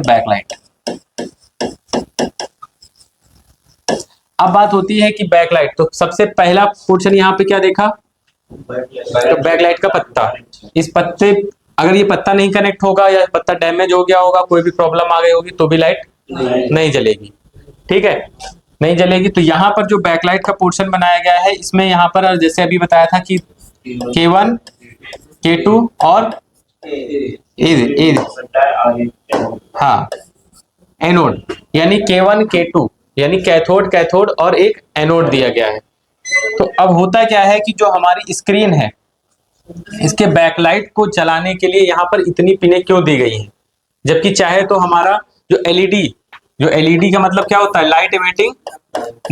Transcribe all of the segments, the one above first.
Backlight. अब बात होती है कि बैकलाइट, तो सबसे पहला पोर्शन यहाँ पे क्या देखा, तो बैकलाइट का पत्ता। इस पत्ते, अगर ये पत्ता नहीं कनेक्ट होगा या पत्ता डैमेज हो गया होगा, कोई भी प्रॉब्लम आ गई होगी तो भी लाइट नहीं जलेगी। ठीक है, नहीं जलेगी। तो यहाँ पर जो बैकलाइट का पोर्शन बनाया गया है, इसमें यहाँ पर जैसे अभी बताया था कि K1 K2 और ए हाँ एनोड, यानी K1 K2 यानी कैथोड और एक एनोड दिया गया है। तो अब होता क्या है कि जो हमारी स्क्रीन है, इसके बैकलाइट को जलाने के लिए यहाँ पर इतनी पिनें क्यों दी गई हैं, जबकि चाहे तो हमारा जो एलईडी का मतलब क्या होता है, लाइट इमिटिंग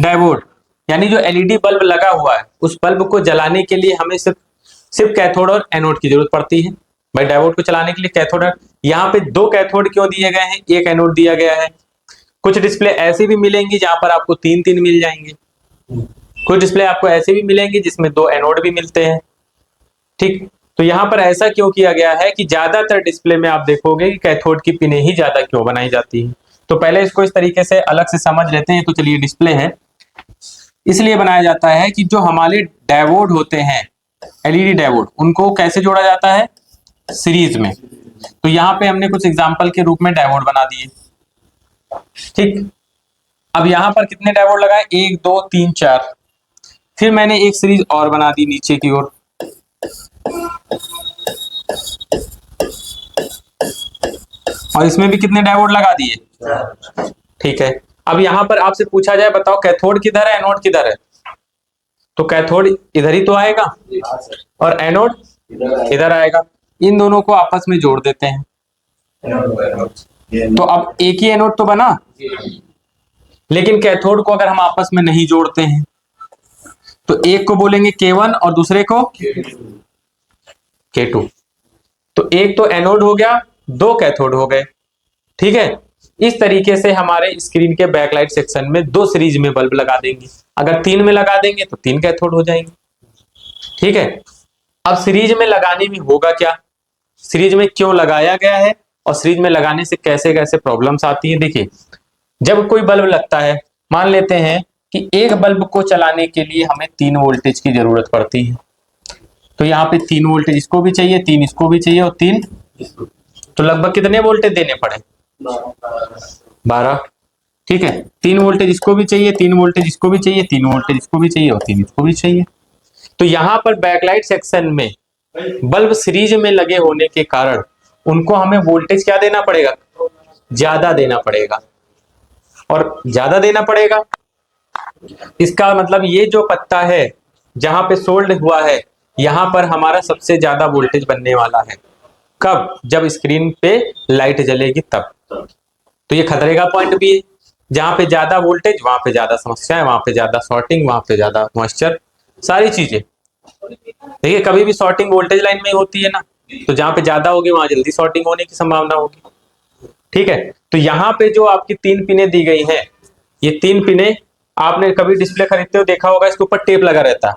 डायोड, यानी जो एलईडी बल्ब लगा हुआ है, उस बल्ब को जलाने के लिए हमें सिर्फ कैथोड और एनोड की जरूरत पड़ती है। भाई डायोड को चलाने के लिए कैथोड, यहाँ पे 2 कैथोड क्यों दिए गए हैं, 1 एनोड दिया गया है। कुछ डिस्प्ले ऐसी भी मिलेंगी जहां पर आपको 3 मिल जाएंगे, कुछ डिस्प्ले आपको ऐसे भी मिलेंगी जिसमें 2 एनोड भी मिलते हैं। ठीक, तो यहाँ पर ऐसा क्यों किया गया है कि ज्यादातर डिस्प्ले में आप देखोगे कि कैथोड की पिनें ही ज्यादा क्यों बनाई जाती है। तो पहले इसको इस तरीके से अलग से समझ लेते हैं। तो चलिए, डिस्प्ले है इसलिए बनाया जाता है कि जो हमारे डायोड होते हैं, एलईडी डायोड, उनको कैसे जोड़ा जाता है, सीरीज में। तो यहाँ पे हमने कुछ एग्जांपल के रूप में डायोड बना दिए। ठीक, अब यहाँ पर कितने डायोड लगाए, 1 2 3 4। फिर मैंने एक सीरीज और बना दी नीचे की ओर, और इसमें भी कितने डायोड लगा दिए। ठीक है, अब यहाँ पर आपसे पूछा जाए, बताओ कैथोड किधर है, एनोड किधर है, तो कैथोड इधर ही तो आएगा और एनोड इधर आएगा। इन दोनों को आपस में जोड़ देते हैं, तो अब एक ही एनोड तो बना। लेकिन कैथोड को अगर हम आपस में नहीं जोड़ते हैं, तो एक को बोलेंगे K1 और दूसरे को K2। तो एक तो एनोड हो गया, 2 कैथोड हो गए। ठीक है, इस तरीके से हमारे स्क्रीन के बैकलाइट सेक्शन में 2 सीरीज में बल्ब लगा देंगे। अगर 3 में लगा देंगे तो 3 कैथोड हो जाएंगे। ठीक है, अब सीरीज में लगाने में होगा क्या, सीरीज में क्यों लगाया गया है और सीरीज में लगाने से कैसे कैसे प्रॉब्लम्स आती है। देखिए, जब कोई बल्ब लगता है, मान लेते हैं कि एक बल्ब को चलाने के लिए हमें 3 वोल्टेज की जरूरत पड़ती है। तो यहाँ पे 3 वोल्टेज इसको भी चाहिए, 3 इसको भी चाहिए और 3, तो लगभग कितने वोल्टेज देने पड़े, 12। ठीक है, 3 वोल्टेज इसको भी चाहिए, 3 वोल्टेज इसको भी चाहिए, 3 वोल्टेज इसको भी चाहिए और 3 इसको भी चाहिए। तो यहाँ पर बैकलाइट सेक्शन में बल्ब सीरीज में लगे होने के कारण उनको हमें वोल्टेज क्या देना पड़ेगा, ज्यादा देना पड़ेगा। और ज्यादा देना पड़ेगा, इसका मतलब ये जो पत्ता है जहां पे सोल्ड हुआ है, यहां पर हमारा सबसे ज्यादा वोल्टेज बनने वाला है। कब, जब स्क्रीन पे लाइट जलेगी तब। तो ये खतरे का पॉइंट भी है, जहां पे ज्यादा वोल्टेज वहां पे ज्यादा समस्या है, वहां पे ज्यादा शॉर्टिंग, वहां पे ज्यादा मॉइस्चर, सारी चीजें। देखिए, कभी भी शॉर्टिंग वोल्टेज लाइन में होती है ना, तो जहां पे ज्यादा होगी वहां जल्दी शॉर्टिंग होने की संभावना होगी। ठीक है, तो यहाँ पे जो आपकी 3 पिनें दी गई हैं, ये 3 पिनें, आपने कभी डिस्प्ले खरीदते हो देखा होगा, इसके ऊपर टेप लगा रहता है।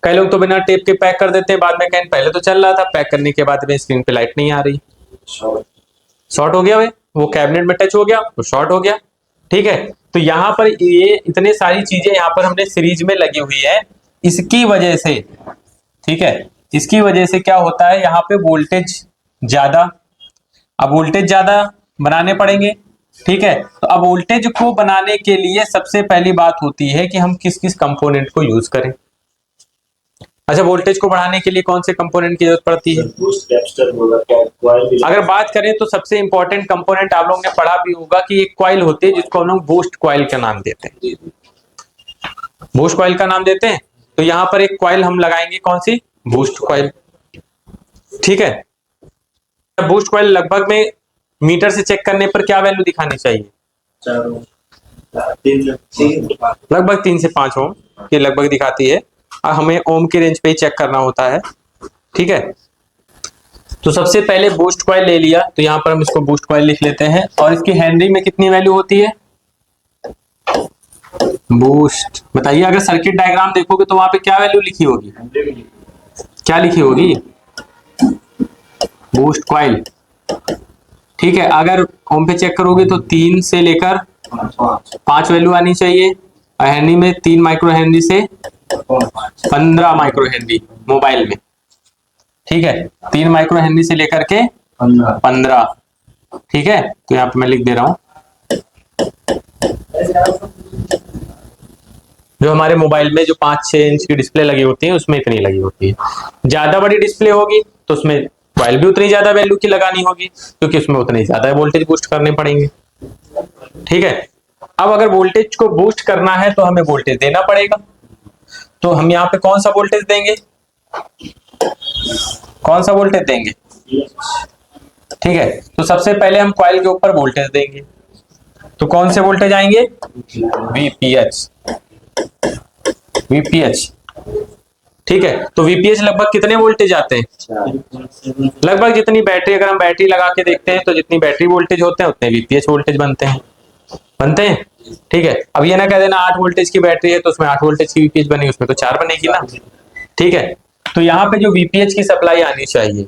कई लोग तो बिना टेप के पैक कर देते हैं, बाद में कहें पहले तो चल रहा था, पैक करने के बाद में स्क्रीन पे लाइट नहीं आ रही, शॉर्ट हो गया, वो कैबिनेट में टच हो गया तो शॉर्ट हो गया। ठीक है, तो यहाँ पर ये इतने सारी चीजें यहाँ पर हमने सीरीज में लगी हुई है, इसकी वजह से। ठीक है, इसकी वजह से क्या होता है, यहाँ पे वोल्टेज ज्यादा, अब वोल्टेज ज्यादा बनाने पड़ेंगे। ठीक है, तो अब वोल्टेज को बनाने के लिए सबसे पहली बात होती है कि हम किस किस कंपोनेंट को यूज करें। अच्छा, वोल्टेज को बढ़ाने के लिए कौन से कंपोनेंट की जरूरत पड़ती है, अगर बात करें तो सबसे इंपॉर्टेंट कंपोनेंट आप लोगों ने पढ़ा भी होगा कि एक कॉइल होती है जिसको हम लोग बूस्ट कॉइल का नाम देते हैं, बूस्ट कॉइल का नाम देते हैं। तो यहाँ पर एक कॉइल हम लगाएंगे, कौन सी, बूस्ट कॉइल। ठीक है, बूस्ट कॉइल लगभग में मीटर से चेक करने पर क्या वैल्यू दिखानी चाहिए, लगभग 3 से 5 ओम ये लगभग दिखाती है, और हमें ओम के रेंज पे ही चेक करना होता है। ठीक है, तो सबसे पहले बूस्ट कॉइल ले लिया, तो यहाँ पर हम इसको बूस्ट कॉइल लिख लेते हैं। और इसकी हेनरी में कितनी वैल्यू होती है, बूस्ट, बताइए, अगर सर्किट डायग्राम देखोगे तो वहां पे क्या वैल्यू लिखी होगी, क्या लिखी होगी, बूस्ट कॉइल ठीक है, अगर ओम पे चेक करोगे तो 3 से लेकर 5 वैल्यू आनी चाहिए, और हेनरी में 3 माइक्रो हेनरी से 15 माइक्रो हेनरी मोबाइल में। ठीक है, 3 माइक्रो हेनरी से लेकर के 15। ठीक है, तो यहाँ पे मैं लिख दे रहा हूं, जो हमारे मोबाइल में जो 5-6 इंच की डिस्प्ले लगी होती है उसमें इतनी लगी होती है। ज्यादा बड़ी डिस्प्ले होगी तो उसमें कॉइल भी उतनी ज्यादा वैल्यू की लगानी होगी, क्योंकि उसमें उतने ज्यादा वोल्टेज बूस्ट करने पड़ेंगे। ठीक है, अब अगर वोल्टेज को बूस्ट करना है तो हमें वोल्टेज देना पड़ेगा। तो हम यहाँ पे कौन सा वोल्टेज देंगे, कौन सा वोल्टेज देंगे? ठीक है, तो सबसे पहले हम कॉइल के ऊपर वोल्टेज देंगे, तो कौन से वोल्टेज आएंगे? VPH, VPH. ठीक है, तो वीपीएच लगभग कितने वोल्टेज आते हैं? लगभग जितनी बैटरी, अगर हम बैटरी लगा के देखते हैं तो जितनी बैटरी वोल्टेज होते हैं उतने वीपीएच वोल्टेज बनते हैं, बनते हैं। ठीक है, अब ये ना कह देना 8 वोल्टेज की बैटरी है तो उसमें 8 वोल्टेज की वीपीएच बनेगी, उसमें तो 4 बनेगी ना। ठीक है, तो यहाँ पे जो वीपीएच की सप्लाई आनी चाहिए,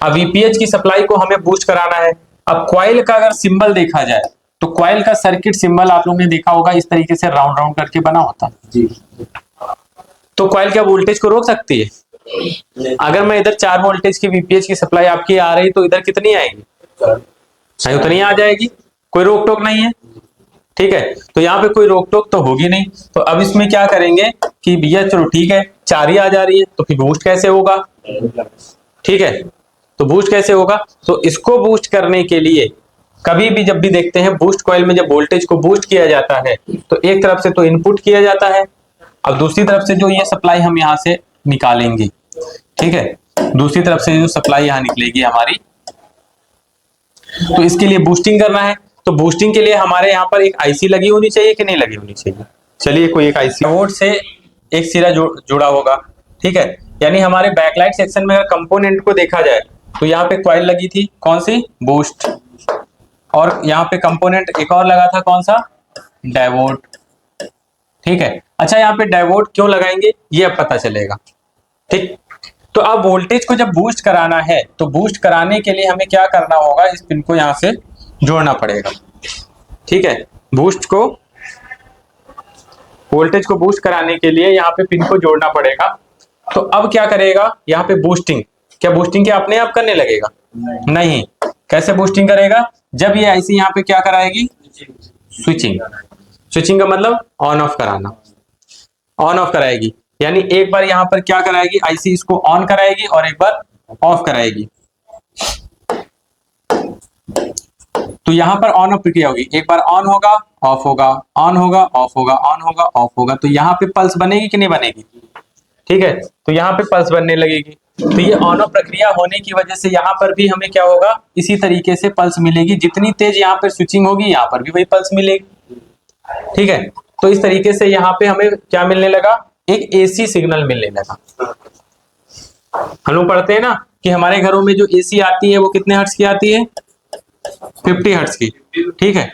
अब वीपीएच की सप्लाई को हमें बूस्ट कराना है। अब कॉइल का अगर सिंबल देखा जाए तो कॉइल का सर्किट सिंबल आप लोगों ने देखा होगा, इस तरीके से राउंड राउंड करके बना होता है। तो कॉइल क्या वोल्टेज को रोक सकती है? अगर मैं इधर 4 वोल्टेज की वीपीएच की सप्लाई आपकी आ रही तो इधर कितनी आएगी? उतनी आ जाएगी, कोई रोक टोक नहीं है। ठीक है, तो यहाँ पे कोई रोक टोक तो होगी नहीं। तो अब इसमें क्या करेंगे कि भैया चलो ठीक है 4 ही आ जा रही है, तो फिर बूस्ट कैसे होगा? ठीक है, तो बूस्ट कैसे होगा? तो इसको बूस्ट करने के लिए कभी भी जब भी देखते हैं बूस्ट कॉइल में जब वोल्टेज को बूस्ट किया जाता है तो एक तरफ से तो इनपुट किया जाता है, अब दूसरी तरफ से जो ये सप्लाई हम यहाँ से निकालेंगे। ठीक है, दूसरी तरफ से जो सप्लाई यहाँ निकलेगी हमारी, तो इसके लिए बूस्टिंग करना है। तो बूस्टिंग के लिए हमारे यहाँ पर एक आईसी लगी होनी चाहिए कि नहीं लगी होनी चाहिए? चलिए, कोई एक आईसी बोर्ड से एक सिरा जुड़ा होगा। ठीक है, यानी हमारे बैकलाइट सेक्शन में अगर कंपोनेंट को देखा जाए तो यहाँ पे कॉइल लगी थी, कौन सी? बूस्ट। और यहाँ पे कंपोनेंट एक और लगा था, कौन सा? डायोड। ठीक है, अच्छा यहाँ पे डायोड क्यों लगाएंगे ये अब पता चलेगा। ठीक, तो अब वोल्टेज को जब बूस्ट कराना है तो बूस्ट कराने के लिए हमें क्या करना होगा? इस पिन को यहाँ से जोड़ना पड़ेगा। ठीक है, बूस्ट को, वोल्टेज को बूस्ट कराने के लिए यहाँ पे पिन को जोड़ना पड़ेगा। तो अब क्या करेगा यहाँ पे? बूस्टिंग, क्या बूस्टिंग क्या अपने आप करने लगेगा? नहीं। कैसे बूस्टिंग करेगा? जब ये आईसी यहाँ पे क्या कराएगी? स्विचिंग। स्विचिंग का मतलब ऑन ऑफ कराना, ऑन ऑफ कराएगी। यानी एक बार यहाँ पर क्या कराएगी? आईसी इसको ऑन कराएगी और एक बार ऑफ कराएगी। तो यहाँ पर ऑन ऑफ प्रक्रिया होगी, एक बार ऑन होगा ऑफ होगा, ऑन होगा ऑफ होगा, ऑन होगा ऑफ होगा। तो यहाँ पे पल्स बनेगी कि नहीं बनेगी? ठीक है, तो यहाँ पे पल्स बनने लगेगी। तो ये ऑन ऑफ प्रक्रिया होने की वजह से यहाँ पर भी हमें क्या होगा? इसी तरीके से पल्स मिलेगी। जितनी तेज यहाँ पर स्विचिंग होगी यहाँ पर भी वही पल्स मिलेगी। ठीक है, तो इस तरीके से यहाँ पे हमें क्या मिलने लगा? एक एसी सिग्नल मिलने लगा। हम लोग पढ़ते हैं ना कि हमारे घरों में जो एसी आती है वो कितने हर्ट्ज की आती है? 50 हर्ट्ज की। ठीक है,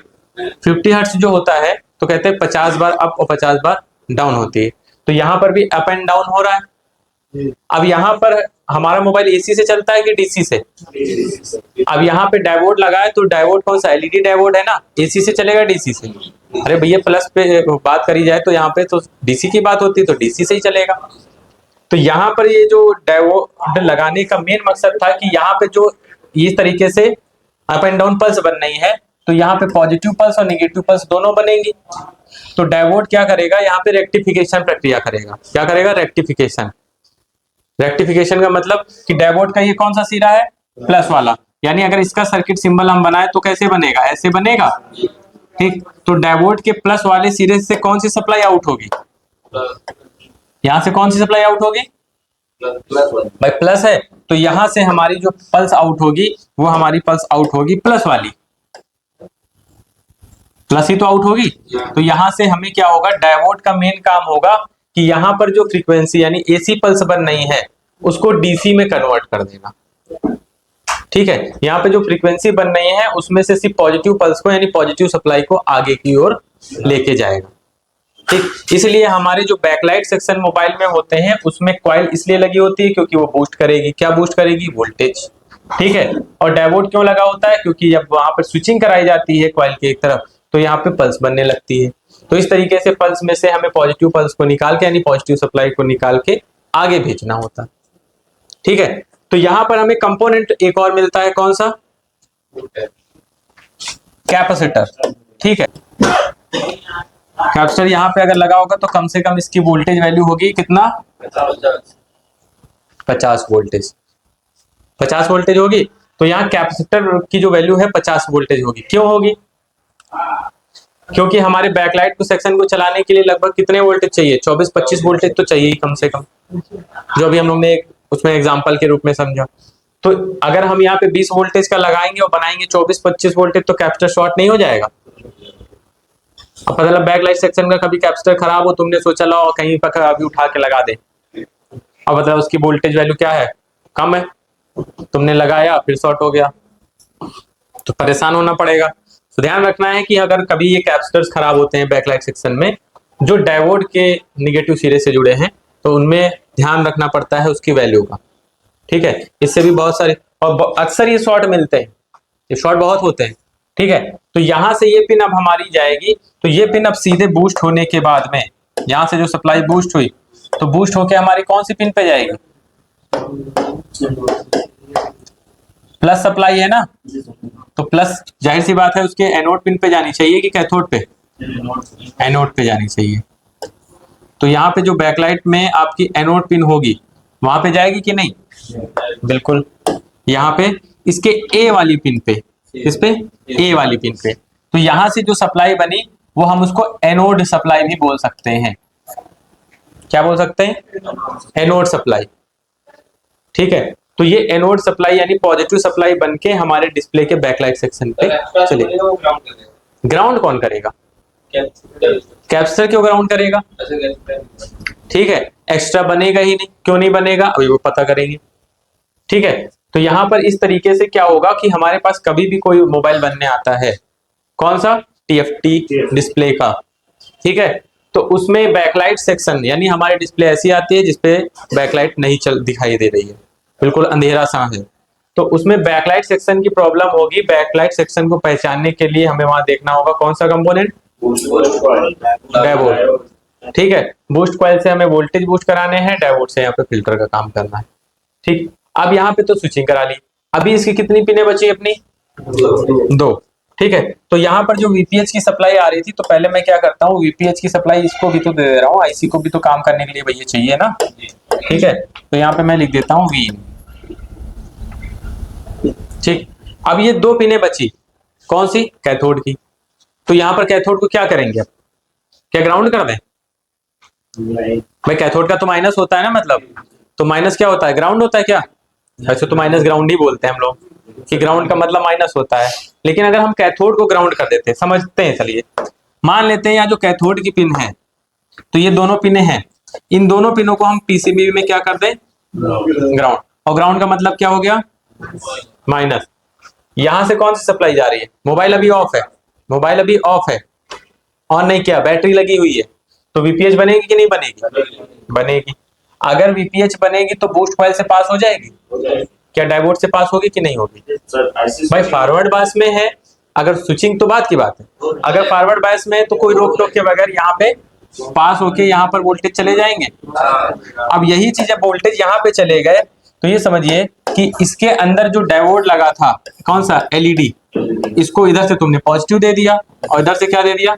50 हर्ट्ज जो होता है तो कहते हैं 50 बार अप और 50 बार डाउन होती है। तो यहाँ पर भी अप एंड डाउन हो रहा है। अब यहाँ पर हमारा मोबाइल एसी से चलता है कि डीसी से? अब यहाँ पे डायोड लगा है तो डायोड कौन सा? एलईडी डायोड है ना, एसी से चलेगा डीसी से? अरे भैया प्लस पे बात करी जाए तो यहाँ पे तो डीसी की बात होती है, तो डीसी से ही चलेगा। तो यहाँ पर ये जो डायोड लगाने का मेन मकसद था कि यहाँ पे जो इस तरीके से अप एंड डाउन पल्स बन रही है तो यहाँ पे पॉजिटिव पल्स और नेगेटिव पल्स दोनों बनेंगी। तो डायोड क्या करेगा? यहाँ पे रेक्टिफिकेशन प्रक्रिया करेगा। क्या करेगा? रेक्टिफिकेशन। रेक्टिफिकेशन का मतलब कि डायोड का ये कौन सा सिरा है? प्लस वाला। यानी अगर इसका सर्किट सिंबल हम बनाए तो कैसे बनेगा? ऐसे बनेगा। ठीक, तो डायोड के प्लस वाले सिरे से कौन सी सप्लाई आउट होगी? यहां से कौन सी सप्लाई आउट होगी? भाई प्लस है, तो यहां से हमारी जो पल्स आउट होगी वो हमारी पल्स आउट होगी प्लस वाली, प्लस ही तो आउट होगी। तो यहां से हमें क्या होगा? डायोड का मेन काम होगा कि यहाँ पर जो फ्रीक्वेंसी यानी एसी पल्स बन रही है उसको डीसी में कन्वर्ट कर देना। ठीक है, यहाँ पे जो फ्रीक्वेंसी बन रही है उसमें से सिर्फ पॉजिटिव पल्स को यानी पॉजिटिव सप्लाई को आगे की ओर लेके जाएगा। ठीक, इसलिए हमारे जो बैकलाइट सेक्शन मोबाइल में होते हैं उसमें कॉइल इसलिए लगी होती है क्योंकि वो बूस्ट करेगी। क्या बूस्ट करेगी? वोल्टेज। ठीक है। और डायोड क्यों लगा होता है? क्योंकि जब वहां पर स्विचिंग कराई जाती है कॉइल की एक तरफ, तो यहाँ पे पल्स बनने लगती है। तो इस तरीके से पल्स में से हमें पॉजिटिव पल्स को निकाल के, यानी पॉजिटिव सप्लाई को निकाल के आगे भेजना होता है। ठीक है। तो यहाँ पर हमें कंपोनेंट एक और मिलता है, कौन सा? कैपेसिटर। ठीक है। कैपेसिटर यहाँ पे अगर लगा होगा तो कम से कम इसकी वोल्टेज वैल्यू होगी कितना? 50 वोल्टेज। 50 वोल्टेज होगी। तो यहाँ कैपेसिटर की जो वैल्यू है 50 वोल्टेज होगी। क्यों होगी? क्योंकि हमारे बैकलाइट को सेक्शन को चलाने के लिए लगभग कितने वोल्टेज चाहिए? 24-25 वोल्टेज तो चाहिए ही कम से कम, जो अभी हम लोग ने उसमें एग्जांपल के रूप में समझा। तो अगर हम यहाँ पे 20 वोल्टेज का लगाएंगे और बनाएंगे 24-25 वोल्टेज, तो कैपेसिटर शॉर्ट नहीं हो जाएगा? अब पता लगा बैकलाइट सेक्शन का कभी कैपेसिटर खराब हो, तुमने सोचा लो कहीं पर अभी उठा के लगा दे, अब मतलब उसकी वोल्टेज वैल्यू क्या है? कम है। तुमने लगाया फिर शॉर्ट हो गया, तो परेशान होना पड़ेगा। तो ध्यान रखना है कि अगर कभी ये कैपेसिटर्स खराब होते हैं बैकलाइट सेक्शन में, जो डायोड के निगेटिव सिरे से जुड़े हैं, तो उनमें ध्यान रखना पड़ता है उसकी वैल्यू का। ठीक है। इससे भी बहुत सारे, और अक्सर ये शॉर्ट मिलते हैं, ये शॉर्ट बहुत होते हैं। ठीक है। तो यहां से ये पिन अब हमारी जाएगी, तो ये पिन अब सीधे बूस्ट होने के बाद में, यहां से जो सप्लाई बूस्ट हुई, तो बूस्ट होके हमारी कौन सी पिन पे जाएगी? प्लस सप्लाई है ना, तो प्लस जाहिर सी बात है उसके एनोड पिन पे जानी चाहिए कि कैथोड पे? एनोड पे जानी चाहिए। तो यहाँ पे जो बैकलाइट में आपकी एनोड पिन होगी वहां पे जाएगी कि नहीं? बिल्कुल। यहाँ पे इसके ए वाली पिन पे, इस पे ए वाली पिन पे, तो यहां से जो सप्लाई बनी वो हम उसको एनोड सप्लाई भी बोल सकते हैं। क्या बोल सकते हैं? Anode supply. ठीक है। तो ये एनोड सप्लाई यानी पॉजिटिव सप्लाई बन के हमारे डिस्प्ले के बैकलाइट सेक्शन पे चले। ग्राउंड कौन करेगा? कैपेसिटर क्यों ग्राउंड करेगा? ठीक है। एक्स्ट्रा बनेगा ही नहीं। क्यों नहीं बनेगा? अभी वो पता करेंगे। ठीक है। तो यहां पर इस तरीके से क्या होगा कि हमारे पास कभी भी कोई मोबाइल बनने आता है, कौन सा? टीएफटी डिस्प्ले का। ठीक है। तो उसमें बैकलाइट सेक्शन यानी हमारी डिस्प्ले ऐसी आती है जिसपे बैकलाइट नहीं चल दिखाई दे रही है, बिल्कुल अंधेरा सा है, तो उसमें बैकलाइट सेक्शन की प्रॉब्लम होगी। बैकलाइट सेक्शन को पहचानने के लिए हमें वहां देखना होगा कौन सा कंपोनेंट? डायोड। ठीक है। बूस्ट कॉइल से हमें वोल्टेज बूस्ट कराने हैं, डायोड से यहाँ पे फिल्टर का काम करना है। ठीक। अब यहाँ पे तो स्विचिंग करा ली। अभी इसकी कितनी पिने बची अपनी? 2। ठीक है। तो यहाँ पर जो वीपीएच की सप्लाई आ रही थी, तो पहले मैं क्या करता हूँ, वीपीएच की सप्लाई इसको भी तो दे दे रहा हूँ, आईसी को भी तो काम करने के लिए भैया चाहिए ना। ठीक है। तो यहाँ पे मैं लिख देता हूँ वी। ठीक। अब ये 2 पिने बची, कौन सी? कैथोड की। तो यहाँ पर कैथोड को क्या करेंगे? अब क्या ग्राउंड कर दें? भाई कैथोड का तो माइनस होता है ना, मतलब तो माइनस क्या होता है? ग्राउंड होता है क्या? वैसे तो माइनस ग्राउंड ही बोलते हैं हम लोग, कि ग्राउंड का मतलब माइनस होता है। लेकिन अगर हम कैथोड को ग्राउंड कर देते हैं, समझते हैं, चलिए मान लेते हैं यहाँ जो कैथोड की पिन है, तो ये दोनों पिने हैं, इन दोनों पिनों को हम पीसीबी में क्या कर दें? ग्राउंड। और ग्राउंड का मतलब क्या हो गया? माइनस। यहां से कौन सी सप्लाई जा रही है? मोबाइल अभी ऑफ है, मोबाइल अभी ऑफ है, ऑन नहीं किया, बैटरी लगी हुई है, तो वीपीएच बनेगी कि नहीं बनेगी? बनेगी। अगर वीपीएच बनेगी तो बूस्ट कॉइल से पास हो जाएगी? क्या डायोड से पास होगी कि नहीं होगी? भाई फॉरवर्ड बायस में है, अगर स्विचिंग तो बात की बात है, अगर फॉरवर्ड बायस में है तो कोई रोक टोक के बगैर यहाँ पे पास होके यहाँ पर वोल्टेज चले जाएंगे। अब यही चीज जब वोल्टेज यहाँ पे चले गए, तो ये समझिए कि इसके अंदर जो डायोड लगा था, कौन सा? एलईडी, इसको इधर से तुमने पॉजिटिव दे दिया और इधर से क्या दे दिया?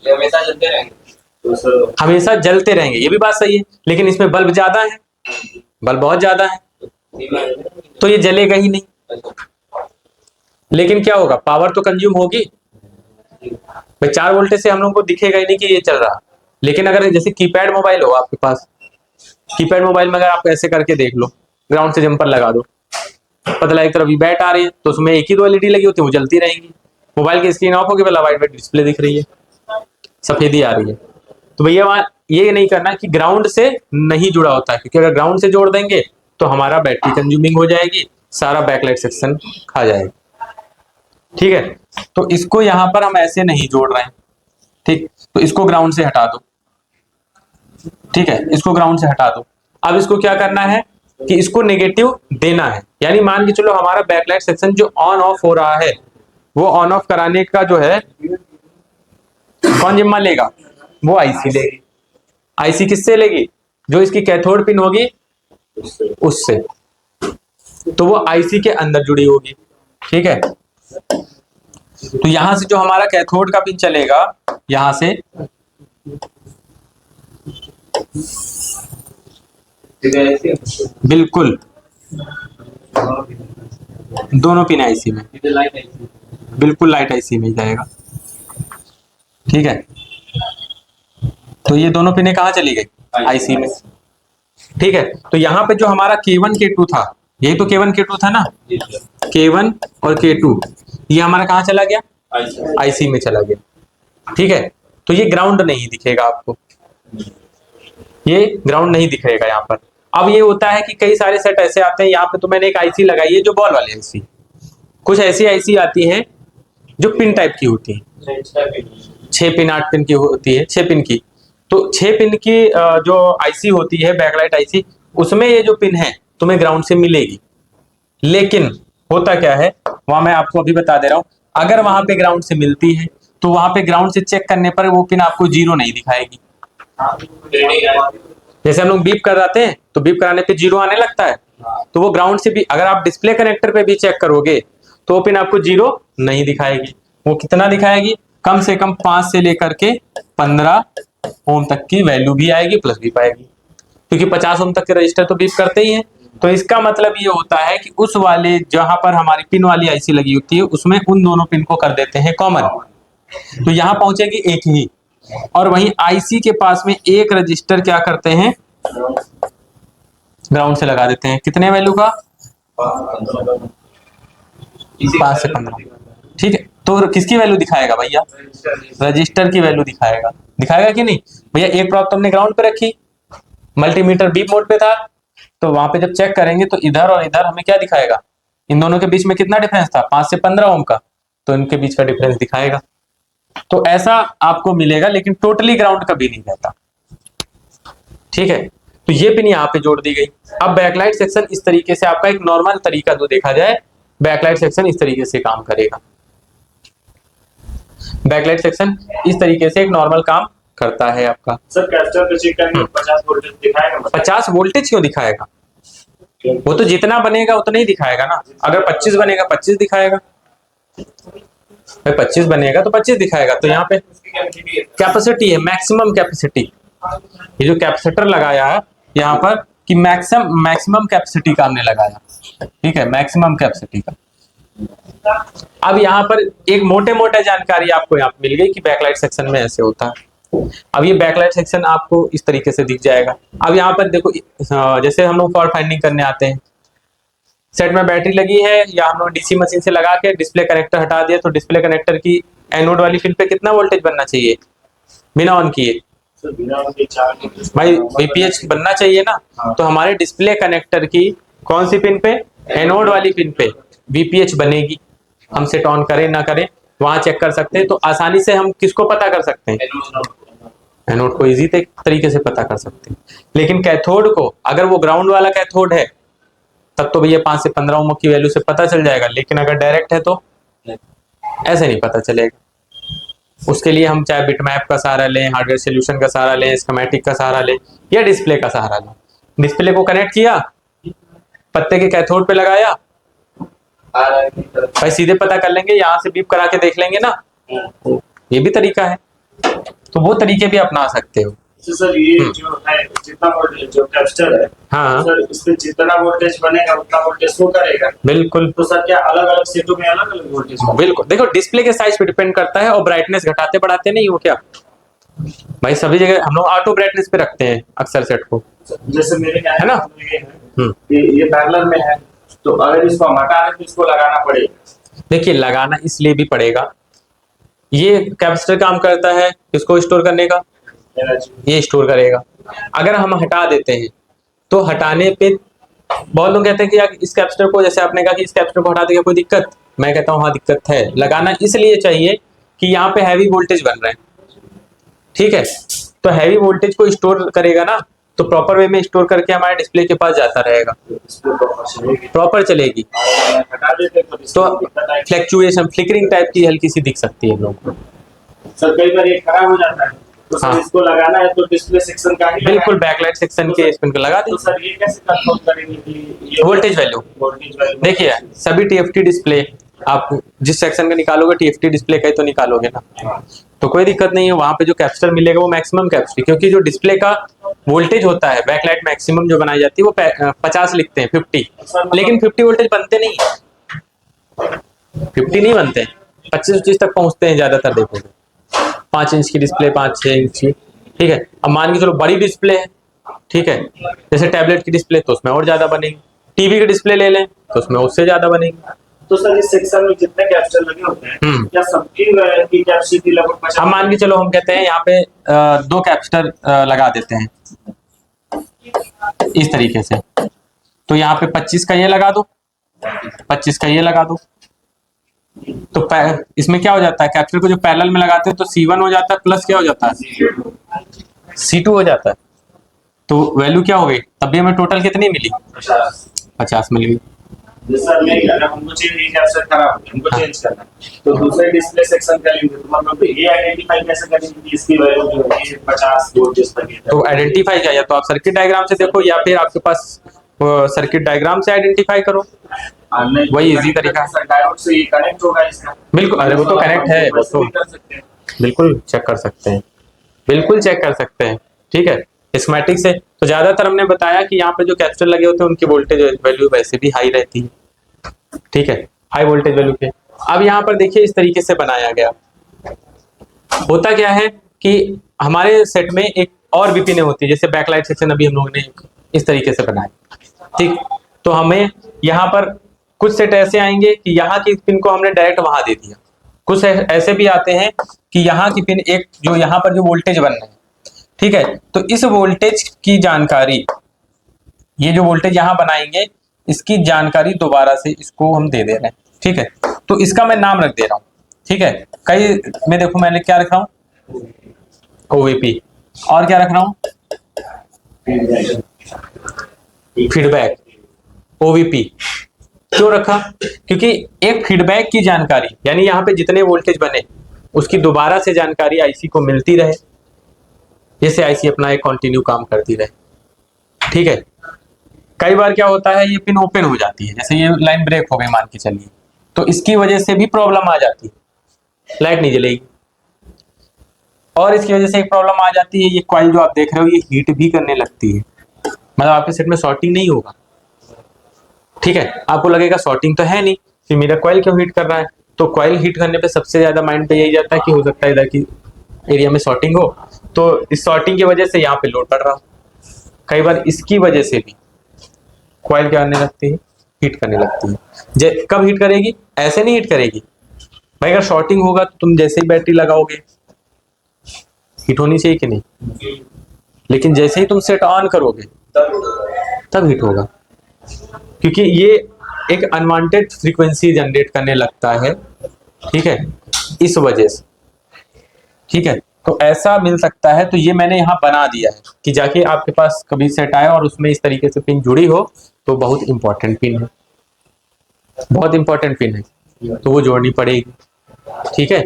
हमेशा चलते रहेंगे, हमेशा जलते रहेंगे। ये भी बात सही है, लेकिन इसमें बल्ब ज्यादा है, बल्ब बहुत ज्यादा है, तो ये जलेगा ही नहीं। लेकिन क्या होगा? पावर तो कंज्यूम होगी भाई। 4 वोल्टेज से हम लोग को दिखेगा ही नहीं कि ये चल रहा। लेकिन अगर जैसे कीपैड मोबाइल हो आपके पास, कीपैड मोबाइल में अगर आप ऐसे करके देख लो, ग्राउंड से जंपर लगा दो, पता लगा एक तरफ बैट आ रही है तो उसमें एक ही 2 एलईडी लगी होती है, वो जलती रहेंगी। मोबाइल की स्क्रीन ऑफ होगी, वाला वाइट वाइट डिस्प्ले दिख रही है, सफेदी आ रही है। तो भैया वहां ये नहीं करना कि ग्राउंड से नहीं जुड़ा होता है, क्योंकि अगर ग्राउंड से जोड़ देंगे तो हमारा बैटरी कंज्यूमिंग हो जाएगी, सारा बैकलाइट सेक्शन खा जाएगा। ठीक है। तो इसको यहां पर हम ऐसे नहीं जोड़ रहे हैं। ठीक। तो इसको ग्राउंड से हटा दो। ठीक है। इसको ग्राउंड से हटा दो। अब इसको क्या करना है? कि इसको नेगेटिव देना है। यानी मान के चलो हमारा बैकलाइट सेक्शन जो ऑन ऑफ हो रहा है, वो ऑन ऑफ कराने का जो है कौन जिम्मा लेगा? वो आईसी लेगी। आईसी किससे लेगी? जो इसकी कैथोड पिन होगी उससे। तो वो आईसी के अंदर जुड़ी होगी। ठीक है, तो यहां से जो हमारा कैथोड का पिन चलेगा, यहां से बिल्कुल दोनों पिन आईसी में, बिल्कुल लाइट आईसी में जाएगा। ठीक है, तो ये दोनों पिने कहाँ चली गई? आईसी में। ठीक है, तो यहाँ पे जो हमारा K1 K2 था, यही तो K1 K2 था ना, K1 और K2, ये हमारा कहाँ चला गया? आईसी में चला गया। ठीक है, तो ये ग्राउंड नहीं दिखेगा आपको, ये ग्राउंड नहीं दिखेगा यहाँ पर। अब ये होता है कि कई सारे सेट ऐसे आते हैं, यहाँ पे तो मैंने एक आईसी लगाई है जो बॉल वाली आईसी। कुछ ऐसी आईसी आती है जो पिन टाइप की होती है, 6 पिन 8 पिन की होती है, 6 पिन की। तो 6 पिन की जो आईसी होती है बैकलाइट आईसी, उसमें ये जो पिन है तुम्हें ग्राउंड से मिलेगी। लेकिन होता क्या है, वहां मैं आपको अभी बता दे रहा हूं, अगर वहां पे ग्राउंड से मिलती है तो वहां पे ग्राउंड से चेक करने पर वो पिन आपको 0 नहीं दिखाएगी। जैसे हम लोग बीप कराते हैं तो बीप कराने पे 0 आने लगता है, तो वो ग्राउंड से भी अगर आप डिस्प्ले कनेक्टर पे भी चेक करोगे तो वो पिन आपको 0 नहीं दिखाएगी। वो कितना दिखाएगी? कम से कम 5 से लेकर के 15 ओम तक की वैल्यू भी आएगी, प्लस भी पाएगी, क्योंकि 50 ओम तक के रजिस्टर तो बीप करते ही हैं। तो इसका मतलब ये होता है कि उस वाले जहां पर हमारी पिन वाली आईसी लगी होती है उसमें उन दोनों पिन को कर देते हैं कॉमन, तो यहां पहुंचेगी एक ही। और वहीं आईसी के पास में एक रजिस्टर क्या करते हैं, ग्राउंड से लगा देते हैं। कितने वैल्यू का? 5 से 15। ठीक है, तो किसकी वैल्यू दिखाएगा भैया? रजिस्टर की वैल्यू दिखाएगा। दिखाएगा कि नहीं भैया? एक प्रॉब तुमने ग्राउंड पे रखी, मल्टीमीटर बीप मोड पे था, तो वहां पे जब चेक करेंगे तो इधर और इधर हमें क्या दिखाएगा? इन दोनों के बीच में कितना डिफरेंस था? 5 से 15 ओम का, तो इनके बीच का डिफरेंस दिखाएगा। तो ऐसा आपको मिलेगा, लेकिन टोटली ग्राउंड कभी नहीं रहता। ठीक है, तो ये पिन यहाँ पे जोड़ दी गई। अब बैकलाइट सेक्शन इस तरीके से आपका एक नॉर्मल तरीका जो देखा जाए, बैकलाइट सेक्शन इस तरीके से काम करेगा। बैकलाइट सेक्शन इस तरीके से एक नॉर्मल काम करता है आपका। सर कैपेसिटर पे चेक करेंगे 50 वोल्टेज दिखाएगा? 50 वोल्टेज क्यों दिखाएगा? वो तो जितना बनेगा उतना ही दिखाएगा ना। अगर 25 बनेगा 25 दिखाएगा, 25 बनेगा तो 25 दिखाएगा। तो यहाँ पे कैपेसिटी है, मैक्सिमम कैपेसिटी। ये जो कैपेसिटर लगाया है यहाँ पर कि मैक्सिमम कैपेसिटी का हमने लगाया। ठीक है, मैक्सिमम कैपेसिटी का। अब यहाँ पर एक मोटे मोटे जानकारी आपको यहाँ पे मिल गई कि बैकलाइट सेक्शन में ऐसे होता है। अब ये बैकलाइट सेक्शन आपको इस तरीके से दिख जाएगा। अब यहाँ पर देखो, जैसे हम लोग फॉल्ट फाइंडिंग करने आते हैं, सेट में बैटरी लगी है या हम लोग डीसी मशीन से लगा के डिस्प्ले कनेक्टर हटा दिया, तो डिस्प्ले कनेक्टर की एनोड वाली पिन पे कितना वोल्टेज बनना चाहिए बिना ऑन किए? भाई वीपीएच बनना चाहिए ना। तो हमारे डिस्प्ले कनेक्टर की कौन सी पिन पे? एनोड वाली पिन पे वीपीएच बनेगी। हम सेट ऑन करें ना करें वहां चेक कर सकते हैं। तो आसानी से हम किसको पता कर सकते हैं? एनोड को इजी तरीके से पता कर सकते हैं। लेकिन कैथोड को, अगर वो ग्राउंड वाला कैथोड है तब तो भैया 5 से 15 ओम की वैल्यू से पता चल जाएगा, लेकिन अगर डायरेक्ट है तो ऐसे नहीं पता चलेगा। उसके लिए हम चाहे बिटमैप का सहारा लें, हार्डवेयर सॉल्यूशन का सहारा लें, स्कीमेटिक का सहारा लें, या डिस्प्ले का सहारा लें। डिस्प्ले को कनेक्ट किया, पत्ते के कैथोड पे लगाया, भाई सीधे पता कर लेंगे, यहाँ से बीप करा के देख लेंगे ना। ये भी तरीका है, तो वो तरीके भी अपना सकते हो। तो सर ये जो है जितना वोल्टेज जो कैपेसिटर है, हाँ सर इस पे जितना वोल्टेज बनेगा उतना वोल्टेज शो करेगा? बिल्कुल। तो सर क्या अलग अलग सेटों में अलग अलग वोल्टेज? बिल्कुल, देखो डिस्प्ले के साइज पे डिपेंड करता है और ब्राइटनेस घटाते बढ़ाते नहीं हो क्या भाई। सभी जगह हम लोग ऑटो ब्राइटनेस पे रखते हैं अक्सर सेट को। जैसे मेरे क्या है ना, ये पैरेलल में है, तो अगर इसको हम हटा दें तो इसको लगाना पड़ेगा? देखिए लगाना इसलिए भी पड़ेगा, ये कैपेसिटर काम करता है इसको स्टोर करने का, ये स्टोर करेगा। अगर हम हटा देते हैं तो हटाने पे बहुत लोग कहते हैं कि यार इस कैपेसिटर को, जैसे आपने कहा कि इस कैपेसिटर को हटा देगा कोई दिक्कत, मैं कहता हूँ हाँ दिक्कत है। लगाना इसलिए चाहिए कि यहाँ पे हैवी वोल्टेज बन रहे हैं। ठीक है, तो हैवी वोल्टेज को स्टोर करेगा ना, तो प्रॉपर वे में स्टोर करके हमारे डिस्प्ले के पास जाता रहेगा, डिस्प्ले प्रॉपर चलेगी। प्रॉपर चलेगी। और अगर हटा देते तो तो डिस्प्ले दिक्कत आएगी। फ्लैक्चुएशन, फ्लिकरिंग टाइप की हल्की सी दिख सकती है लोगों को। सर कई बार ये खराब हो जाता है, तो सर हाँ। इसको लगाना है तो डिस्प्ले सेक्शन का ही बिल्कुल बैकलाइट सेक्शन के स्पिन को लगा तो दें। सर ये कैसे कंट्रोल करेंगे कि ये वोल्टेज वैल्यू वोल्टेज वैल्यू देखिए, सभी टीएफटी डिस्प्ले आप जिस सेक्शन का निकालोगे टीएफटी डिस्प्ले का ही तो निकालोगे ना, हाँ। तो कोई दिक्कत नहीं है। वहां पे जो कैपेसिटर मिलेगा वो मैक्सिमम कैपेसिटी, क्योंकि जो डिस्प्ले का वोल्टेज होता है बैकलाइट मैक्सिमम जो बनाई जाती है वो 50 लिखते हैं, 50, लेकिन 50 वोल्टेज बनते नहीं है, 50 नहीं बनते, 25 तक पहुंचते हैं ज्यादातर देखोगे। 5 इंच की डिस्प्ले, 5-6 इंच की, ठीक है। अब मान के चलो बड़ी डिस्प्ले है, ठीक है, जैसे टैबलेट की डिस्प्ले तो उसमें और ज्यादा बनेगी, टीवी की डिस्प्ले ले लें तो उसमें उससे ज्यादा बनेगी। तो सर इस सेक्शन में जितने कैप्चर लगे होते हैं क्या सबकी की कैपेसिटी लगभग 50? हम मान के चलो, हम कहते हैं यहाँ पे 2 कैपेसिटर लगा देते हैं इस तरीके से, तो यहाँ पे 25 का ये लगा दो, 25 का ये लगा दो, तो इसमें क्या हो जाता है, कैपेसिटर को जो पैरेलल में लगाते हैं तो C1 हो जाता है प्लस क्या हो जाता है, C2 हो जाता है। तो वैल्यू क्या हो गई, तब भी हमें टोटल कितनी मिली, 50 मिली। सर नहीं, अगर हमको चाहिए कैप्चर खराब है, हमको चेंज करना है, तो दूसरे डिस्प्ले सेक्शन का लेंगे तो मतलब ये आइडेंटिफाई कैसे करेंगे कि इसकी वैल्यू जो है ये 50 वोल्टेज तक है? तो आइडेंटिफाई क्या, या तो आप सर्किट डायग्राम से देखो या फिर आपके पास सर्किट डायग्राम से आइडेंटिफाई करो, वही इजी तरीका है। डायोड से ये कनेक्ट होगा इसका? बिल्कुल, अरे वो तो कनेक्ट है, वो तो कर सकते हैं। बिल्कुल चेक कर सकते हैं, बिल्कुल चेक कर सकते हैं, ठीक है। स्कीमेटिक से तो ज्यादातर हमने बताया कि यहाँ पे जो कैपेसिटर लगे होते हैं उनकी वोल्टेज वैल्यू वैसे भी हाई रहती है, ठीक है, हाई वोल्टेज वैल्यू पे। अब यहाँ पर देखिए इस तरीके से बनाया गया, होता क्या है कि हमारे सेट में एक और भी पिने होती है, जैसे बैकलाइट सेक्शन अभी हम लोगों ने इस तरीके से बनाया, ठीक। तो हमें यहाँ पर कुछ सेट ऐसे आएंगे कि यहाँ की पिन को हमने डायरेक्ट वहां दे दिया, कुछ ऐसे भी आते हैं कि यहाँ की पिन एक जो यहाँ पर जो वोल्टेज बन रहे हैं, ठीक है, तो इस वोल्टेज की जानकारी, ये जो वोल्टेज यहाँ बनाएंगे इसकी जानकारी दोबारा से इसको हम दे दे रहे हैं, ठीक है। तो इसका मैं नाम रख दे रहा हूँ, ठीक है। कई मैं देखो मैंने क्या रख रहा हूँ, ओवीपी, और क्या रख रहा हूँ, फीडबैक, ओवीपी। क्यों रखा, क्योंकि एक फीडबैक की जानकारी यानी यहाँ पे जितने वोल्टेज बने उसकी दोबारा से जानकारी आईसी को मिलती रहे, जैसे आईसी अपना एक कंटिन्यू काम करती रहे, ठीक है। कई बार क्या होता है, ये पिन ओपन हो जाती है, जैसे ये लाइन ब्रेक हो गई मान के चलिए, तो इसकी वजह से भी प्रॉब्लम आ जाती है, लाइट नहीं जलेगी। और इसकी वजह से एक प्रॉब्लम आ जाती है, ये कॉइल जो आप देख रहे हो ये हीट भी करने लगती है, मतलब आपके सेट में शॉर्टिंग नहीं होगा, ठीक है। आपको लगेगा शॉर्टिंग तो है नहीं, फिर मेरा कॉइल क्यों हीट कर रहा है, तो कॉइल हीट करने पे सबसे ज्यादा माइंड पे यही जाता है कि हो सकता है इधर की एरिया में शॉर्टिंग हो, तो इस शॉर्टिंग की वजह से यहाँ पे लोड पड़ रहा हो। कई बार इसकी वजह से भी कॉइल क्या करने लगती है, हीट करने लगती है। कब हीट करेगी, ऐसे नहीं हीट करेगी भाई, अगर शॉर्टिंग होगा तो तुम जैसे ही बैटरी लगाओगे हीट होनी चाहिए कि नहीं, लेकिन जैसे ही तुम सेट ऑन करोगे तब हीट होगा, क्योंकि ये एक अनवांटेड फ्रीक्वेंसी जनरेट करने लगता है, ठीक है, इस वजह से, ठीक है। तो ऐसा मिल सकता है, तो ये मैंने यहाँ बना दिया है कि जाके आपके पास कभी सेट आए और उसमें इस तरीके से पिन जुड़ी हो तो बहुत इंपॉर्टेंट पिन है, बहुत इंपॉर्टेंट पिन है, तो वो जोड़नी पड़ेगी, ठीक है।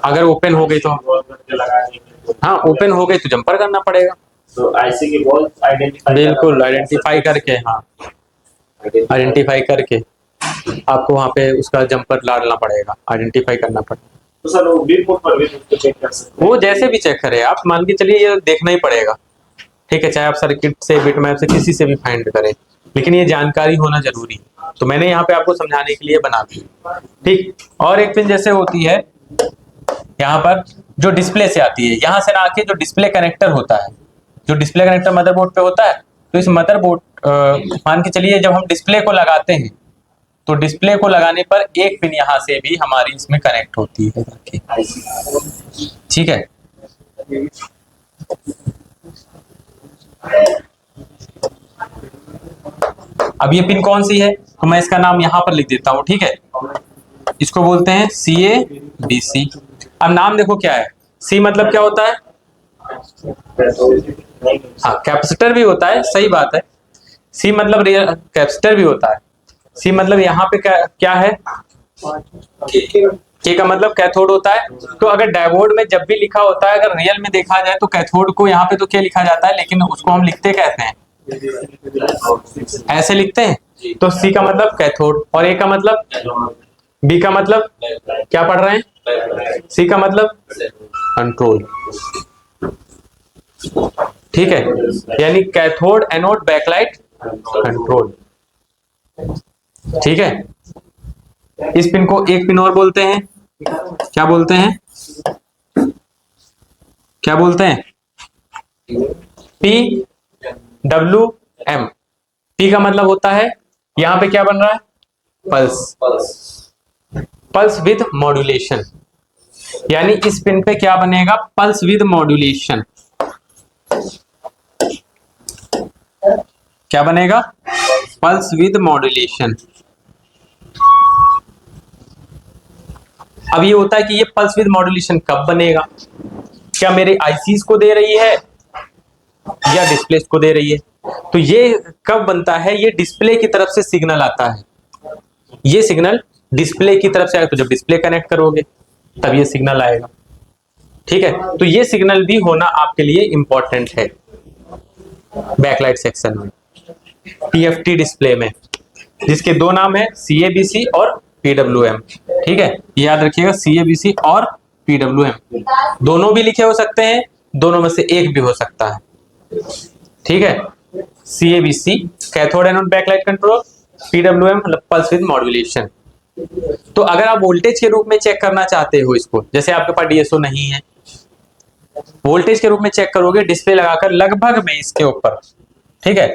अगर ओपन हो गई तो, हाँ ओपन हो गई तो जंपर करना पड़ेगा, तो आईसी की वॉल्ट आइडेंटिफाई, बिल्कुल आइडेंटिफाई करके, हाँ आइडेंटिफाई करके आपको वहाँ पे उसका जंपर डालना पड़ेगा, आइडेंटिफाई करना पड़ेगा। तो सर वो बिट मोड पर भी उसको चेक कर सकते हैं? वो जैसे भी चेक करे आप, मान के चलिए ये देखना ही पड़ेगा, ठीक है, चाहे आप सर्किट से बिट मैप से किसी से भी फाइंड करें, लेकिन ये जानकारी होना जरूरी है, तो मैंने यहाँ पे आपको समझाने के लिए बना दी, ठीक। और एक पिन जैसे होती है यहाँ पर जो डिस्प्ले से आती है, यहाँ से ना आके जो डिस्प्ले कनेक्टर होता है, जो डिस्प्ले कनेक्टर मदरबोर्ड पे होता है, तो इस मदरबोर्ड मान के चलिए जब हम डिस्प्ले को लगाते हैं तो डिस्प्ले को लगाने पर एक पिन यहाँ से भी हमारी इसमें कनेक्ट होती है, ठीक है। अब ये पिन कौन सी है, तो मैं इसका नाम यहाँ पर लिख देता हूँ, ठीक है। इसको बोलते हैं CABC। अब नाम देखो क्या है, C मतलब क्या होता है, हाँ, कैपेसिटर भी होता है, सही बात है। सी मतलब रियल कैपेसिटर भी होता है। सी मतलब यहाँ पे क्या क्या है, के का मतलब कैथोड होता है। तो अगर डायोड में जब भी लिखा होता है, अगर रियल में देखा जाए तो कैथोड को यहाँ पे तो क्या लिखा जाता है, लेकिन उसको हम लिखते कैसे हैं, ऐसे लिखते हैं। तो सी का मतलब कैथोड, और ए का मतलब, बी का मतलब क्या पढ़ रहे हैं, सी का मतलब कंट्रोल। ठीक है, यानी कैथोड एनोड बैकलाइट कंट्रोल। ठीक है, इस पिन को एक पिन और बोलते हैं, क्या बोलते हैं, क्या बोलते हैं, पी डब्ल्यू एम। पी का मतलब होता है, यहां पे क्या बन रहा है, पल्स, पल्स विद मॉड्यूलेशन। यानी इस पिन पे क्या बनेगा, पल्स विद मॉड्यूलेशन। क्या बनेगा, पल्स विद मॉड्यूलेशन। अब ये होता है कि ये पल्स विद मॉड्यूलेशन कब बनेगा, क्या मेरे आईसीज को दे रही है या डिस्प्ले को दे रही है। तो ये कब बनता है, ये डिस्प्ले की तरफ से सिग्नल आता है, ये सिग्नल डिस्प्ले की तरफ से आएगा। तो जब डिस्प्ले कनेक्ट करोगे तब ये सिग्नल आएगा। ठीक है, तो ये सिग्नल भी होना आपके लिए इंपॉर्टेंट है बैकलाइट सेक्शन में, पीएफटी डिस्प्ले में, जिसके दो नाम है, सीएबीसी और पीडब्ल्यूएम। ठीक है, याद रखिएगा, सीएबीसी और पीडब्ल्यूएम दोनों भी लिखे हो सकते हैं, दोनों में से एक भी हो सकता है। ठीक है, CABC cathode anode backlight control, PWM मतलब पल्स विद मॉड्यूलेशन। तो अगर आप वोल्टेज के रूप में चेक करना चाहते हो इसको, जैसे आपके पास डीएसओ नहीं है, वोल्टेज के रूप में चेक करोगे डिस्प्ले लगाकर लगभग में इसके ऊपर, ठीक है,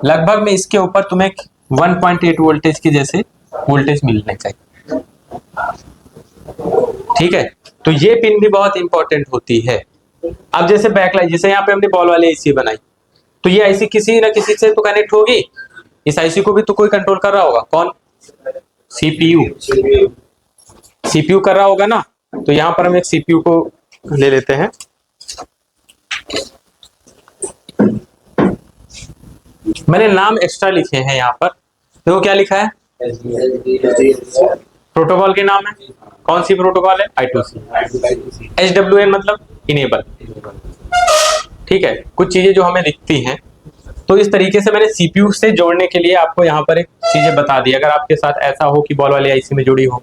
लगभग में इसके ऊपर तुम्हें 1.8 वोल्टेज के जैसे वोल्टेज मिलने चाहिए। ठीक है, तो ये पिन भी बहुत इंपॉर्टेंट होती है। अब जैसे बैकलाइट, जैसे यहाँ पे हमने बॉल वाले आईसी बनाई, तो ये आईसी किसी ना किसी से तो कनेक्ट होगी, इस आईसी को भी तो कोई कंट्रोल कर रहा होगा, कौन, सीपीयू, सीपीयू कर रहा होगा ना। तो यहां पर हम एक सीपीयू को ले लेते हैं, मैंने नाम एक्स्ट्रा लिखे हैं यहाँ पर, देखो क्या लिखा है, प्रोटोकॉल के नाम है, कौन सी प्रोटोकॉल है, I2C। HWN मतलब इनेबल। ठीक है, कुछ चीजें जो हमें दिखती हैं, तो इस तरीके से मैंने सीपीयू से जोड़ने के लिए आपको यहाँ पर एक चीजें बता दी। अगर आपके साथ ऐसा हो कि बॉल वाली आईसी में जुड़ी हो,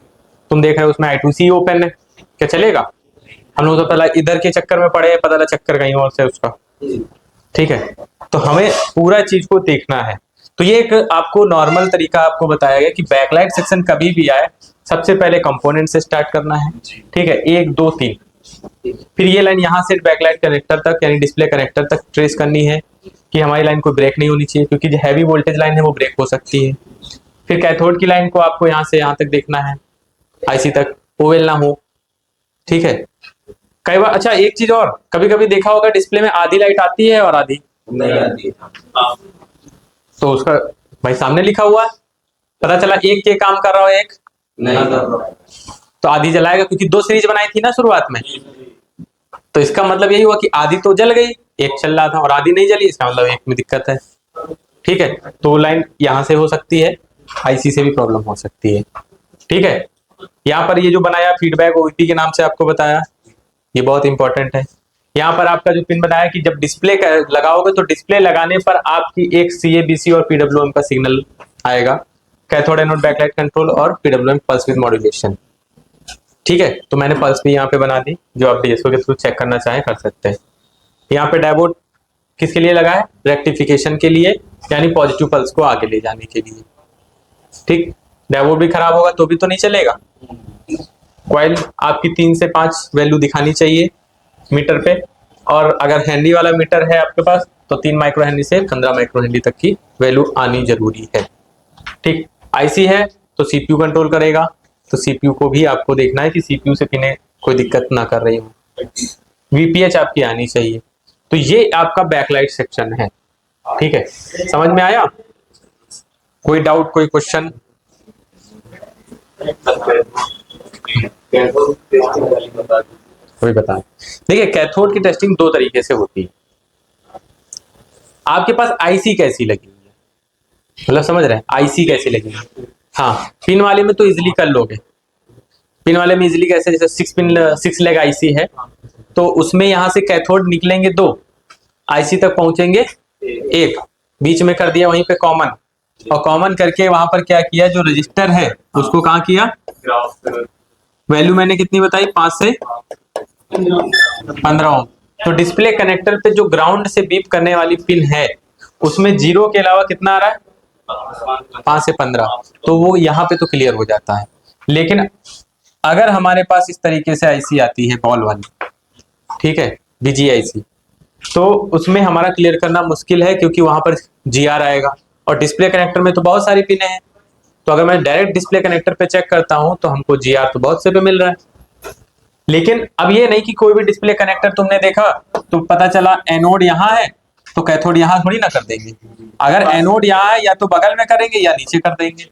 तुम देख रहे हो उसमें I2C ओपन है, क्या चलेगा, हम लोग तो पहला इधर के चक्कर में पड़े हैं, पता लगा चक्कर कहीं और से उसका। ठीक है, तो हमें पूरा चीज को देखना है। तो ये एक आपको नॉर्मल तरीका आपको बताया गया कि बैकलाइट सेक्शन कभी भी आए, सबसे पहले कंपोनेंट से स्टार्ट करना है। ठीक है, 1 2 3, फिर ये लाइन यहाँ से बैकलाइट कनेक्टर तक यानी डिस्प्ले कनेक्टर तक ट्रेस करनी है कि हमारी लाइन को ब्रेक नहीं होनी चाहिए, क्योंकि जो हैवी वोल्टेज लाइन है वो ब्रेक हो सकती है। फिर कैथोड की लाइन को आपको यहाँ से यहाँ तक देखना है, आईसी तक ओवेल ना हो। ठीक है, कई बार, अच्छा एक चीज और, कभी कभी देखा होगा डिस्प्ले में आधी लाइट आती है और आधी नहीं आती है। तो उसका भाई सामने लिखा हुआ है, पता चला एक के काम कर रहा हो, एक नहीं कर रहा है। तो आधी जलाएगा, क्योंकि 2 सीरीज बनाई थी ना शुरुआत में। तो इसका मतलब यही हुआ कि आधी तो जल गई, एक चल रहा था, और आधी नहीं जली, इसका मतलब एक में दिक्कत है। ठीक है, तो लाइन यहां से हो सकती है, आईसी से भी प्रॉब्लम हो सकती है। ठीक है, यहाँ पर ये जो बनाया फीडबैक ओईपी के नाम से आपको बताया, ये बहुत इंपॉर्टेंट है। यहाँ पर आपका जो पिन बनाया कि जब डिस्प्ले लगाओगे तो डिस्प्ले लगाने पर आपकी एक सीएबीसी और पीडब्ल्यूएम का सिग्नल आएगा, कैथोड एनोड बैकलाइट कंट्रोल और पीडब्ल्यूएम पल्स विद मॉड्यूलेशन। ठीक है, तो मैंने पल्स भी यहाँ पे बना दी, जो आप डीएसओ के थ्रू चेक करना चाहें कर सकते हैं। यहाँ पे डायोड किसके लिए लगा है, रेक्टिफिकेशन के लिए, यानी पॉजिटिव पल्स को आगे ले जाने के लिए। ठीक, डायोड भी खराब होगा तो भी तो नहीं चलेगा। कॉइल आपकी 3 से 5 वैल्यू दिखानी चाहिए मीटर पे, और अगर हैंडी वाला मीटर है आपके पास तो 3 माइक्रो हैंडी से 15 माइक्रो हैंडी तक की वैल्यू आनी जरूरी है। ठीक, आईसी है तो सीपीयू कंट्रोल करेगा, तो सीपीयू को भी आपको देखना है कि सीपीयू से पिने कोई दिक्कत ना कर रही हो, वीपीएच आपकी आनी चाहिए। तो ये आपका बैकलाइट सेक्शन है। ठीक है, समझ में आया, कोई डाउट, कोई क्वेश्चन? कोई बता, देखिए कैथोड की टेस्टिंग 2 तरीके से होती है। आपके पास आईसी कैसी लगी हुई है, मतलब समझ रहे हैं आईसी कैसी लगी हुई है। हाँ, पिन वाले में तो इजिली कर लोगे, पिन वाले में इजिली कैसे, जैसे 6 लेग आईसी है, तो उसमें यहाँ से कैथोड निकलेंगे 2, आईसी तक पहुंचेंगे 1, बीच में कर दिया वहीं पे कॉमन, और कॉमन करके वहां पर क्या किया, जो रजिस्टर है उसको कहाँ किया, वैल्यू मैंने कितनी बताई, 5 से 15 ओम। तो डिस्प्ले कनेक्टर पे जो ग्राउंड से बीप करने वाली पिन है उसमें 0 के अलावा कितना आ रहा है, 5 से 15, तो वो यहाँ पे तो क्लियर हो जाता है। लेकिन अगर हमारे पास इस तरीके से आईसी आती है बॉल वाली, ठीक है, बीजीआईसी, तो उसमें हमारा क्लियर करना मुश्किल है, क्योंकि वहां पर जीआर आएगा, और डिस्प्ले कनेक्टर में तो बहुत सारी पिने हैं, तो अगर मैं डायरेक्ट डिस्प्ले कनेक्टर पे चेक करता हूं तो हमको जीआर तो बहुत से पे मिल रहा है। लेकिन अब ये नहीं कि कोई भी डिस्प्ले कनेक्टर तुमने देखा तो पता चला एनोड यहाँ है तो कैथोड यहाँ थोड़ी ना कर देंगे, अगर एनोड यहाँ है या तो बगल में करेंगे या नीचे कर देंगे,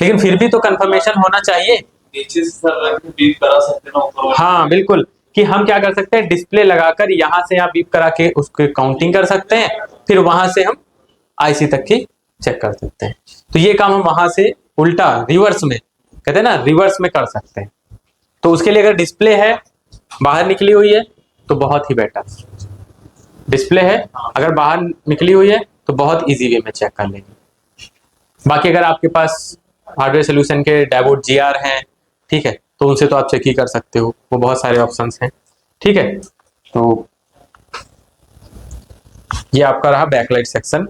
लेकिन फिर भी तो कंफर्मेशन होना चाहिए। नीचे से सर बीप करा सकते हैं ना ऊपर। हाँ बिल्कुल, कि हम क्या कर सकते हैं, डिस्प्ले लगाकर यहाँ से यहाँ बीप करा के उसके काउंटिंग कर सकते हैं, फिर वहां से हम आईसी तक की चेक कर सकते हैं। तो ये काम हम वहां से उल्टा रिवर्स में, कहते हैं ना रिवर्स में कर सकते हैं। तो उसके लिए अगर डिस्प्ले है बाहर निकली हुई है तो बहुत ही बेटर, डिस्प्ले है अगर बाहर निकली हुई है तो बहुत इजी वे में चेक कर लेंगे। बाकी अगर आपके पास हार्डवेयर सोल्यूशन के डायोड जीआर हैं, ठीक है, तो उनसे तो आप चेक ही कर सकते हो, वो बहुत सारे ऑप्शंस हैं, ठीक है। तो ये आपका रहा बैकलाइट सेक्शन।